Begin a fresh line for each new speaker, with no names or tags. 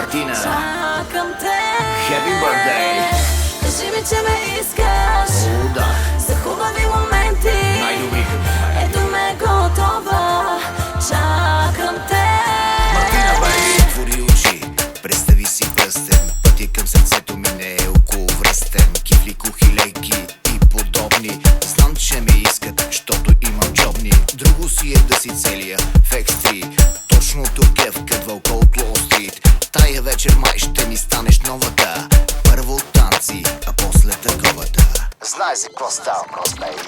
Мартина,
чакам те.
Happy birthday!
Кажи ми, че ме искаш.
О, да,
За хубави моменти.
най-добрите.
Ето ме готова. Чакам те.
Мартина, бей!
Отвори очи, представи си пръстен. Пътя към сърцето ми не е около връстен. Кифли, кухи, лейки и подобни. Знам, че ме искат, щото имам джобни. Друго си е да си целия в X3. Точно тук е вкъдва около Уолл Стрит. Тая вечер май ще ми станеш новата. Първо танци, а после търговата. Знай за какво става, бейби.